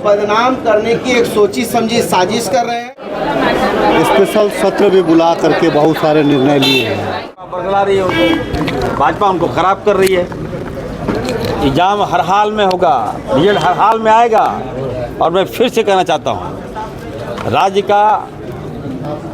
बदनाम करने की एक सोची समझी साजिश कर रहे हैं। स्पेशल सत्र भी बुला करके बहुत सारे निर्णय लिए हैं। बरगला रही है, भाजपा उनको खराब कर रही है। एग्जाम हर हाल में होगा, रिजल्ट हर हाल में आएगा। और मैं फिर से कहना चाहता हूँ, राज्य का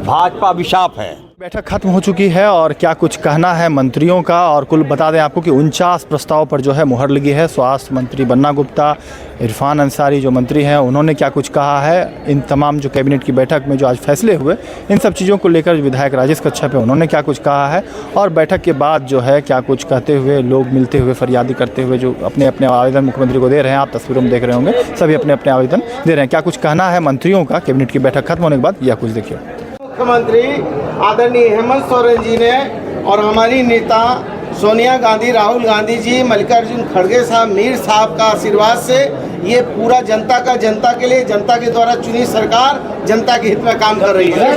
भाजपा अभिशाप है। बैठक खत्म हो चुकी है और क्या कुछ कहना है मंत्रियों का, और कुल बता दें आपको कि 49 प्रस्ताव पर जो है मुहर लगी है। स्वास्थ्य मंत्री बन्ना गुप्ता, इरफान अंसारी जो मंत्री हैं, उन्होंने क्या कुछ कहा है। इन तमाम जो कैबिनेट की बैठक में जो आज फैसले हुए, इन सब चीज़ों को लेकर विधायक राजेश कच्छप है, उन्होंने क्या कुछ कहा है। और बैठक के बाद जो है क्या कुछ कहते हुए लोग मिलते हुए, फरियादी करते हुए जो अपने अपने आवेदन मुख्यमंत्री को दे रहे हैं, आप तस्वीरों में देख रहे होंगे, सभी अपने अपने आवेदन दे रहे हैं। क्या कुछ कहना है मंत्रियों का कैबिनेट की बैठक खत्म होने के बाद, या कुछ देखिए। मुख्यमंत्री आदरणीय हेमंत सोरेन जी ने और हमारी नेता सोनिया गांधी, राहुल गांधी जी, मल्लिकार्जुन खड़गे साहब, मीर साहब का आशीर्वाद से ये पूरा जनता के लिए, जनता के द्वारा चुनी सरकार जनता के हित में काम कर रही है।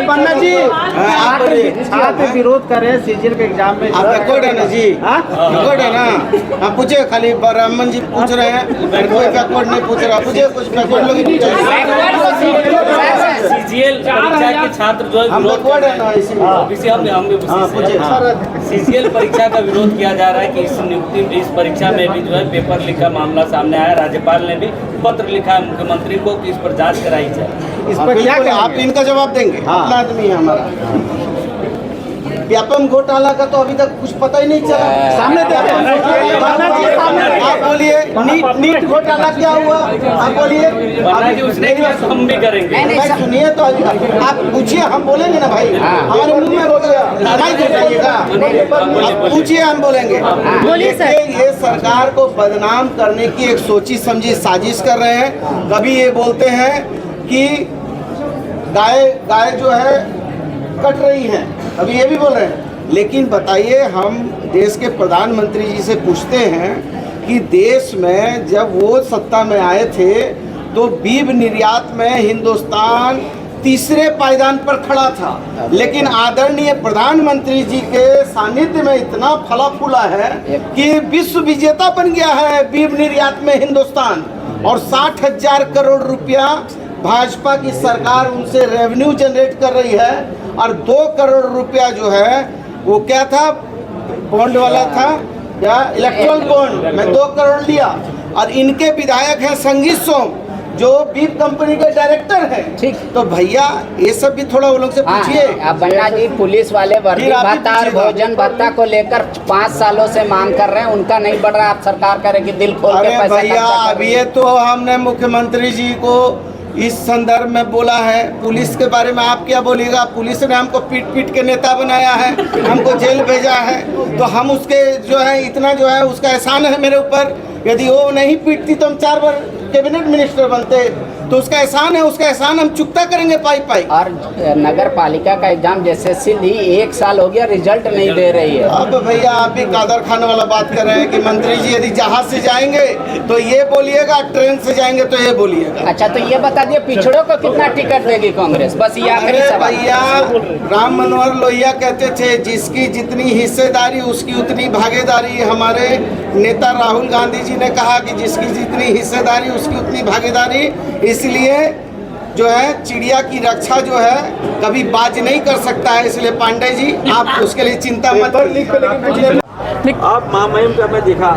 बन्ना जी, छात्र विरोध कर रहे हैं सीजीएल के एग्जाम में। आप रिकॉर्ड है ना जी, रिकॉर्ड है ना। आप पूछे, खाली ब्राह्मण जी पूछ रहे हैं, कोई बैकवर्ड नहीं पूछ रहा। पूछे कुछ बैकवर्ड लोग सीजीएल परीक्षा के छात्र जो है बैकवर्ड है ना, सीजीएल परीक्षा का विरोध किया जा रहा है कि इस परीक्षा में भी जो है पेपर लीक का मामला सामने आया। राज्यपाल ने भी पत्र लिखा है मुख्यमंत्री को कि इस पर जांच कराई जाए। इस पर क्या आप इनका जवाब देंगे? अपना आदमी है हमारा। व्यापम घोटाला का तो अभी तक कुछ पता ही नहीं चला। सामने आप बोलिए, नीट घोटाला क्या हुआ? आप बोलिए। हम भी करेंगे। सुनिए तो आप पूछिए, हम बोलेंगे ना भाई। हमारे मुंह में बोल गया, पूछिए, हम बोलेंगे। बोलिए सर। ये सरकार को बदनाम करने की एक सोची समझी साजिश कर रहे हैं। कभी ये बोलते हैं कि गाय जो है कट रही है, अभी ये भी बोल रहे हैं। लेकिन बताइए, हम देश के प्रधानमंत्री जी से पूछते हैं कि देश में जब वो सत्ता में आए थे तो बीफ निर्यात में हिंदुस्तान तीसरे पायदान पर खड़ा था। लेकिन आदरणीय प्रधानमंत्री जी के सानिध्य में इतना फला फूला है कि विश्व विजेता बन गया है बीफ निर्यात में हिंदुस्तान। और 60,000 करोड़ रुपया भाजपा की सरकार उनसे रेवेन्यू जनरेट कर रही है। और 2 करोड़ रुपया जो है वो क्या था, बॉन्ड वाला था, क्या इलेक्ट्रल बॉन्ड में 2 करोड़ लिया। और इनके विधायक हैं संगीत सोम, जो बीफ कंपनी के डायरेक्टर हैं। ठीक, तो भैया ये सब भी थोड़ा वो लोग से पूछिए। अब बन्ना जी, पुलिस वाले वर्दी भत्ता और भोजन भत्ता को लेकर 5 सालों से मांग कर रहे हैं, उनका नहीं बढ़ रहा। आप सरकार करेगी दिल खोल के पैसा भैया, अब ये तो हमने मुख्यमंत्री जी को इस संदर्भ में बोला है। पुलिस के बारे में आप क्या बोलिएगा? पुलिस ने हमको पीट पीट के नेता बनाया है, हमको जेल भेजा है। तो हम उसके जो है इतना जो है उसका एहसान है मेरे ऊपर। यदि वो नहीं पीटती तो हम 4 बार कैबिनेट मिनिस्टर बनते। तो उसका एहसान है, उसका एहसान हम चुकता करेंगे पाई पाई। और नगर पालिका का एग्जाम जैसे दी 1 साल हो गया, रिजल्ट नहीं दे रही है। अब भैया आप भी कादर खान वाला बात कर रहे हैं कि मंत्री जी यदि जहाज से जाएंगे तो ये बोलिएगा, ट्रेन से जाएंगे तो ये बोलिएगा। अच्छा, तो ये बता दिए पिछड़ों को कितना टिकट देगी कांग्रेस? बस ये आखिरी सवाल। भैया, राम मनोहर लोहिया कहते थे जिसकी जितनी हिस्सेदारी उसकी उतनी भागीदारी। हमारे नेता राहुल गांधी जी ने कहा कि जिसकी जितनी हिस्सेदारी उसकी उतनी भागीदारी। इसलिए जो है चिड़िया की रक्षा जो है कभी बाज नहीं कर सकता है। इसलिए पांडे जी आप उसके लिए चिंता मत करिए। आप महामहिम का मैं देखा,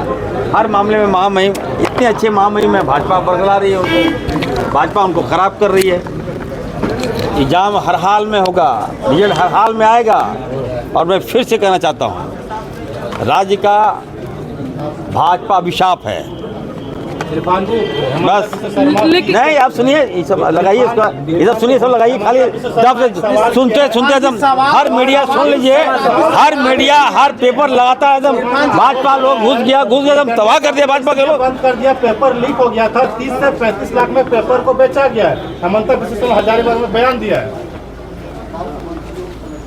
हर मामले में महामहिम, इतने अच्छे महामहिम है, भाजपा बरगला रही है, भाजपा उनको खराब कर रही है। एग्जाम हर हाल में होगा, रिजल्ट हर हाल में आएगा। और मैं फिर से कहना चाहता हूँ, राज्य का भाजपा अभिशाप है। बस नहीं, आप सुनिए, ये सब लगाइए, इसका ये सब सुनिए, सब लगाइए। खाली जब सुनते सुनते एकदम हर मीडिया सुन लीजिए, हर मीडिया हर पेपर लगाता है एकदम भाजपा लोग घुस गया एकदम तबाह कर दिया भाजपा के लोग। बंद कर दिया, पेपर लीक हो गया था। 30 से 35 लाख में पेपर को बेचा गया है। हेमंत बिस्वा ने हजारीबाग में बयान दिया है।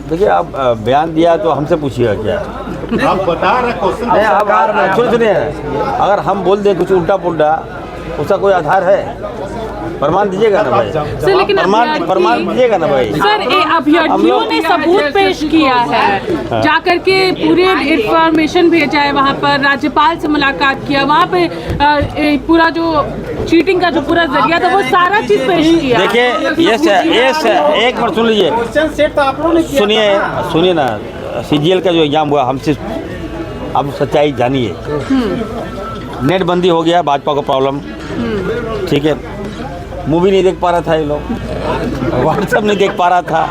देखिए, आप बयान दिया तो हमसे पूछिएगा क्या? आप बता रहे क्वेश्चन। सुनिए, अगर हम बोल दें कुछ उल्टा पुल्टा, उसका कोई आधार है? प्रमाण दीजिएगा ना भाई, सर लेकिन प्रमाण दीजिएगा ना भाई। सर अभ्यर्थियों ने सबूत पेश किया है, जाकर के पूरे इंफॉर्मेशन भेजा है, वहाँ पर राज्यपाल से मुलाकात किया, वहाँ पे पूरा जो चीटिंग का जो पूरा जरिया था वो सारा चीज पेश किया। देखिए एक मिनट सुन लीजिए, सुनिए ना, CGL का जो एग्जाम हुआ हमसे अब सच्चाई जानिए। नेट बंदी हो गया, भाजपा को प्रॉब्लम, ठीक है, मूवी नहीं देख पा रहा था ये लोग, व्हाट्सएप नहीं देख पा रहा था,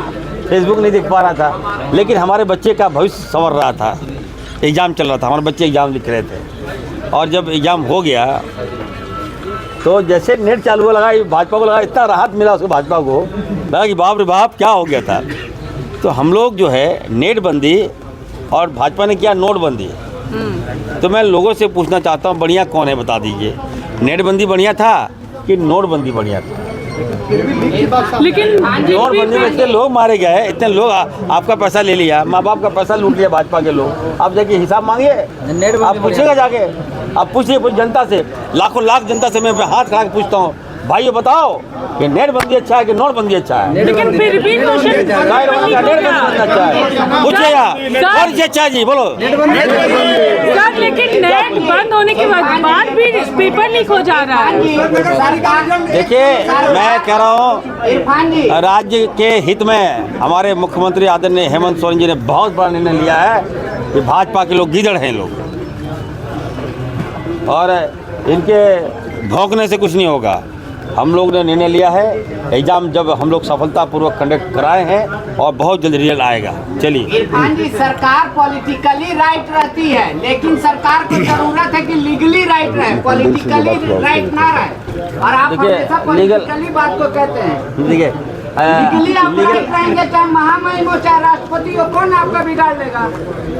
फेसबुक नहीं देख पा रहा था, लेकिन हमारे बच्चे का भविष्य संवर रहा था, एग्ज़ाम चल रहा था, हमारे बच्चे एग्ज़ाम लिख रहे थे, और जब एग्ज़ाम हो गया तो जैसे नेट चालू हुआ लगा भाजपा को, लगा इतना राहत मिला उसको, भाजपा को लगा कि बाप रे बाप क्या हो गया था। तो हम लोग जो है नेट बंदी और भाजपा ने किया नोटबंदी, तो मैं लोगों से पूछना चाहता हूँ बढ़िया कौन है बता दीजिए, नेट बंदी बढ़िया था कि नोटबंदी बढ़िया था? लेकिन नोटबंदी में इतने लोग मारे गए, इतने लोग आपका पैसा ले लिया, माँ बाप का पैसा लूट लिया भाजपा के लोग, आप जाके हिसाब मांगिए, आप पूछिएगा जाके, आप पूछिए कुछ जनता से, लाखों लाख जनता से मैं हाथ खड़ा के पूछता हूँ, भाइयों बताओ कि नेट बंदी अच्छा है कि नोटबंदी अच्छा है? लेकिन फिर भी अच्छा जी बोलो। सर लेकिन नेट बंद होने के बाद भी पेपर लीक हो जा रहा है। देखिए मैं कह रहा हूँ राज्य के हित में हमारे मुख्यमंत्री आदरणीय हेमंत सोरेन जी ने बहुत बड़ा निर्णय लिया है कि भाजपा के लोग गीदड़ हैं लोग, और इनके भौंकने से कुछ नहीं होगा। हम लोग ने निर्णय लिया है, एग्जाम जब हम लोग सफलतापूर्वक कंडक्ट कराए हैं और बहुत जल्द रिजल्ट आएगा। चलिए इरफान जी, सरकार पॉलिटिकली राइट रहती है, लेकिन सरकार को जरूरत है कि लीगली राइट रहे, पॉलिटिकली राइट ना रहे, और आप हमेशा पॉलिटिकली बात को कहते हैं। देखिए लीगली आप राइट रहेंगे, चाहे महामहिम हो चाहे राष्ट्रपति हो, कौन आपका बिगाड़ लेगा?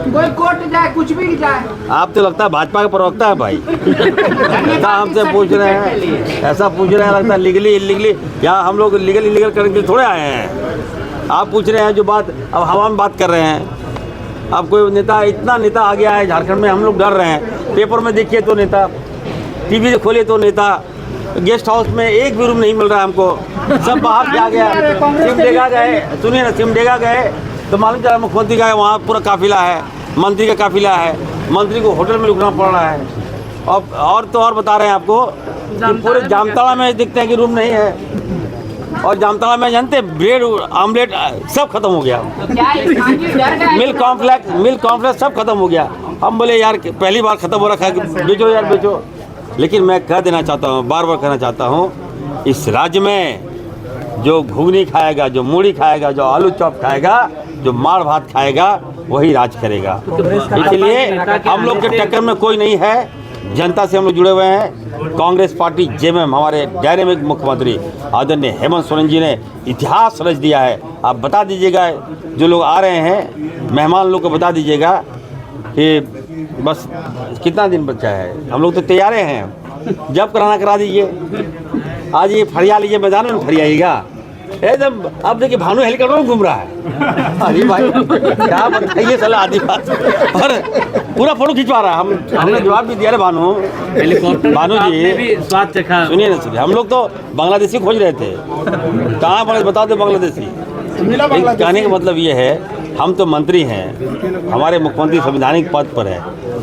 कोई कोर्ट जाए कुछ भी जाए। आप तो लगता है भाजपा का प्रवक्ता है भाई, ऐसा हमसे पूछ रहे हैं, ऐसा पूछ रहे हैं, लगता है लीगली इलीगली, यहाँ हम लोग लीगल इलीगल करने के लिए थोड़े आए हैं। आप पूछ रहे हैं जो बात अब हवा में बात कर रहे हैं। अब कोई नेता, इतना नेता आ गया है झारखंड में, हम लोग डर रहे हैं। पेपर में देखिए तो नेता, टीवी से खोलिए तो नेता, गेस्ट हाउस में एक भी रूम नहीं मिल रहा है हमको, सब बाहर जा गया। सिमडेगा गए, सुनिए ना, सिमडेगा गए तो मालूम चला मुख्यमंत्री का वहाँ पूरा काफिला है, मंत्री का काफिला है, मंत्री को होटल में रुकना पड़ रहा है। और तो और बता रहे हैं आपको कि पूरे जामताड़ा में दिखते हैं कि रूम नहीं है, और जामताड़ा में जानते ब्रेड आमलेट सब खत्म हो गया, मिल्क कॉम्प्लेक्स सब खत्म हो गया। हम बोले यार पहली बार खत्म हो रखा है, बेचो यार बेचो। लेकिन मैं कह देना चाहता हूँ, बार बार कहना चाहता हूँ, इस राज्य में जो घुगनी खाएगा, जो मूढ़ी खाएगा, जो आलू चॉप खाएगा, जो माड़ भात खाएगा, वही राज करेगा। इसलिए हम लोग के टक्कर में कोई नहीं है, जनता से हम लोग जुड़े हुए हैं। कांग्रेस पार्टी जेएमएम, हमारे डायनेमिक मुख्यमंत्री आदरणीय हेमंत सोरेन जी ने इतिहास रच दिया है। आप बता दीजिएगा, जो लोग आ रहे हैं मेहमान लोग को बता दीजिएगा कि बस कितना दिन बचा है, हम लोग तो तैयार हैं, जब कराना करा दीजिए। आज ये फरिया लीजिए, मैदान में फरियाइएगा एकदम। अब देखिए भानु हेलीकॉप्टर में घूम रहा है, अरे भाई क्या बताइए सलाह आदि बात, और पूरा फोटो खिंचवा रहा है। हमने जवाब भी दिया है भानु जी, सुनिए ना सुनिए, हम लोग तो बांग्लादेशी खोज रहे थे, कहाँ पड़े बता दो बांग्लादेशी। कहने का मतलब ये है, हम तो मंत्री हैं, हमारे मुख्यमंत्री संवैधानिक पद पर है।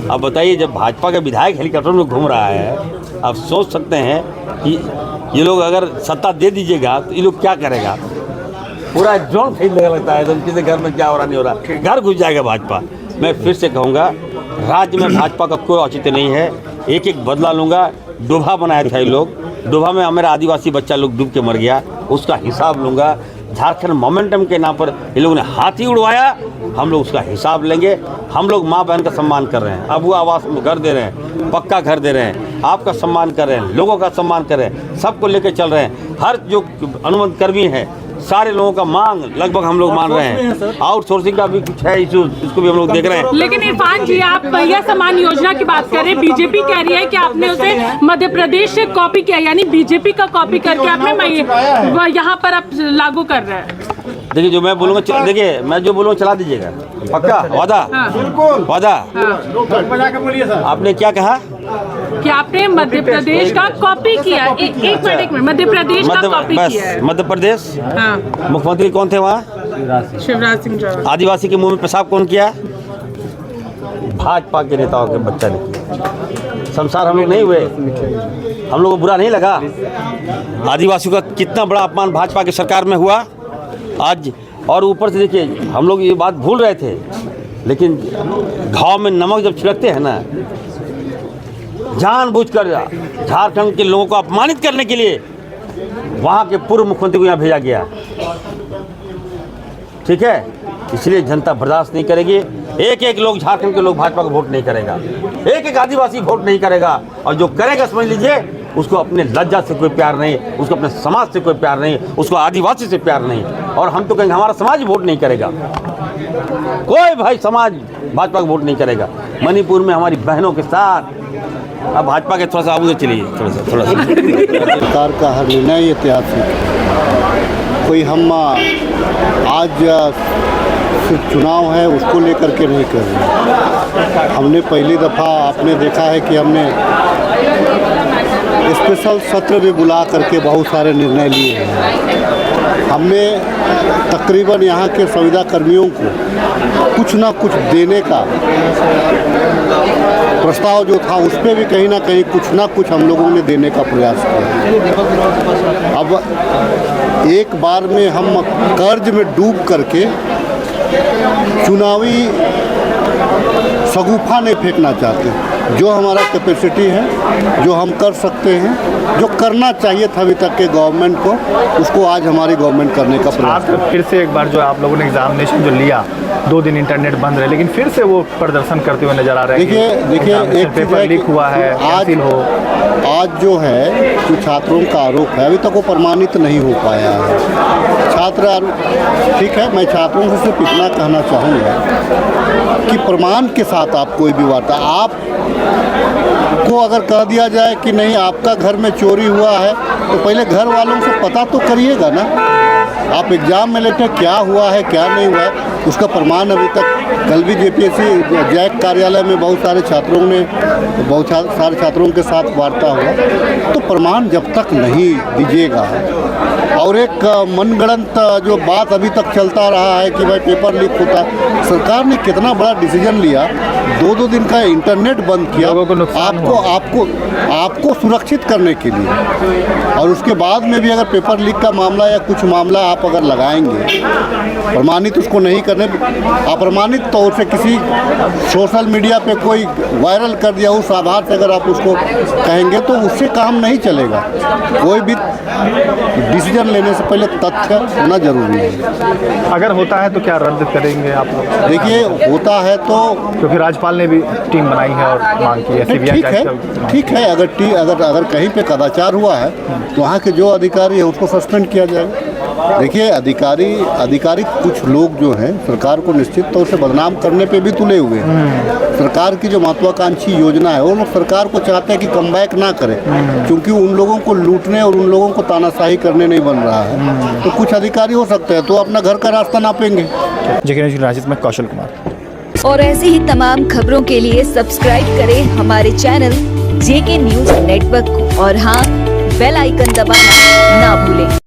अब बताइए, जब भाजपा का विधायक हेलीकॉप्टर में घूम रहा है, आप सोच सकते हैं कि ये लोग अगर सत्ता दे दीजिएगा तो ये लोग क्या करेगा। पूरा जोन खरीदने लगता है, तो किसी घर में क्या हो रहा नहीं हो रहा, घर घुस जाएगा भाजपा। मैं फिर से कहूँगा, राज्य में भाजपा का कोई औचित्य नहीं है। एक एक बदला लूँगा। डोभा बनाया था ये लोग, डोभा में हमारा आदिवासी बच्चा लोग डूब के मर गया, उसका हिसाब लूँगा। झारखंड मोमेंटम के नाम पर ये लोगों ने हाथी उड़वाया, हम लोग उसका हिसाब लेंगे। हम लोग माँ बहन का सम्मान कर रहे हैं, अब वो आवास में घर दे रहे हैं, पक्का घर दे रहे हैं, आपका सम्मान कर रहे हैं, लोगों का सम्मान कर रहे हैं, सबको लेकर चल रहे हैं। हर जो अनुबंध कर्मी है, सारे लोगों का मांग लगभग हम लोग मान रहे हैं। आउटसोर्सिंग का भी कुछ है इशू, इसको भी हम लोग देख रहे हैं। लेकिन इरफान जी, आप भैया समान योजना की बात कर रहे हैं, बीजेपी कह रही है कि आपने उसे मध्य प्रदेश से कॉपी किया, यानी बीजेपी का कॉपी करके आपने यहाँ पर आप लागू कर रहे हैं। देखिए जो मैं बोलूँगा, देखिए मैं जो बोलूँगा चला दीजिएगा, पक्का वादा? बिल्कुल वादा? आपने क्या कहा कि आपने मध्य प्रदेश का कॉपी किया? एक मिनट, मध्य प्रदेश का कॉपी किया है। मध्य प्रदेश, हाँ। मुख्यमंत्री कौन थे वहाँ? शिवराज सिंह चौहान। आदिवासी के मुंह में पेशाब कौन किया? भाजपा के नेताओं के बच्चा ने किया। शमशान हम लोग नहीं हुए, हम लोग को बुरा नहीं लगा? आदिवासियों का कितना बड़ा अपमान भाजपा की सरकार में हुआ आज। और ऊपर से देखिए हम लोग ये बात भूल रहे थे, लेकिन घाव में नमक जब छिड़कते हैं ना, जानबूझकर झारखंड के लोगों को अपमानित करने के लिए वहाँ के पूर्व मुख्यमंत्री को यहाँ भेजा गया। ठीक है, इसलिए जनता बर्दाश्त नहीं करेगी। एक एक लोग, झारखंड के लोग भाजपा को वोट नहीं करेगा, एक एक आदिवासी वोट नहीं करेगा। और जो करेगा समझ लीजिए उसको अपने लज्जा से कोई प्यार नहीं, उसको अपने समाज से कोई प्यार नहीं, उसको आदिवासी से प्यार नहीं। और हम तो कहेंगे हमारा समाज वोट नहीं करेगा, कोई भाई समाज भाजपा को वोट नहीं करेगा। मणिपुर में हमारी बहनों के साथ, अब भाजपा के थोड़ा सा आगे चलिए, थोड़ा सा सरकार का हर निर्णय ऐतिहासिक। कोई हम आज सिर्फ चुनाव है उसको लेकर के नहीं कर रहे। हमने पहली दफ़ा आपने देखा है कि हमने स्पेशल सत्र भी बुला करके बहुत सारे निर्णय लिए हैं। हमने तकरीबन यहाँ के संविदा कर्मियों को कुछ ना कुछ देने का प्रस्ताव जो था उस पर भी कहीं ना कहीं कुछ ना कुछ हम लोगों ने देने का प्रयास किया। अब एक बार में हम कर्ज में डूब करके चुनावी शगुफा नहीं फेंकना चाहते। जो हमारा कैपेसिटी है, जो हम कर सकते हैं, जो करना चाहिए था अभी तक के गवर्नमेंट को, उसको आज हमारी गवर्नमेंट करने का प्रयास आज फिर से एक बार जो आप लोगों ने एग्जामिनेशन जो लिया, 2 दिन इंटरनेट बंद रहे, लेकिन फिर से वो प्रदर्शन करते हुए नजर आ रहे हैं। देखिए एक पेपर लीक हुआ है, आज जो है जो छात्रों का आरोप है अभी तक वो प्रमाणित नहीं हो पाया है। छात्र ठीक है, मैं छात्रों से सिर्फ इतना कहना चाहूँगा कि प्रमाण के साथ आप कोई भी वार्ता, आप को अगर कह दिया जाए कि नहीं आपका घर में चोरी हुआ है, तो पहले घर वालों से पता तो करिएगा ना। आप एग्ज़ाम में लेटे क्या हुआ है क्या नहीं हुआ है उसका प्रमाण अभी तक। कल भी जेपीएससी जैक कार्यालय में बहुत सारे छात्रों के साथ वार्ता हुआ, तो प्रमाण जब तक नहीं दीजिएगा। और एक मनगढ़ंत जो बात अभी तक चलता रहा है कि भाई पेपर लीक होता है। सरकार ने कितना बड़ा डिसीजन लिया, 2 दिन का इंटरनेट बंद किया आपको सुरक्षित करने के लिए। और उसके बाद में भी अगर पेपर लीक का मामला या कुछ मामला आप अगर लगाएंगे, प्रमाणित उसको नहीं करने, अप्रमाणित तौर से किसी सोशल मीडिया पे कोई वायरल कर दिया उस आधार से अगर आप उसको कहेंगे तो उससे काम नहीं चलेगा। कोई भी डिसीजन लेने से पहले तथ्य होना जरूरी है। अगर होता है तो क्या रद्द करेंगे आप लोग? देखिए होता है तो, क्योंकि राज्यपाल ने भी टीम बनाई है और मांग की है ठीक है, अगर कहीं पे कदाचार हुआ है तो वहाँ के जो अधिकारी है उसको सस्पेंड किया जाएगा। देखिए अधिकारी कुछ लोग जो हैं सरकार को निश्चित तौर से बदनाम करने पे भी तुले हुए हैं। सरकार की जो महत्वाकांक्षी योजना है वो लोग सरकार को चाहते हैं कि कमबैक ना करे, क्योंकि उन लोगों को लूटने और उन लोगों को तानाशाही करने नहीं बन रहा है। तो कुछ अधिकारी हो सकते हैं तो अपना घर का रास्ता नापेंगे। राजनीति में कौशल कुमार। और ऐसे ही तमाम खबरों के लिए सब्सक्राइब करें हमारे चैनल JK न्यूज़ नेटवर्क को, और हाँ, बेल आइकन दबाना ना भूलें।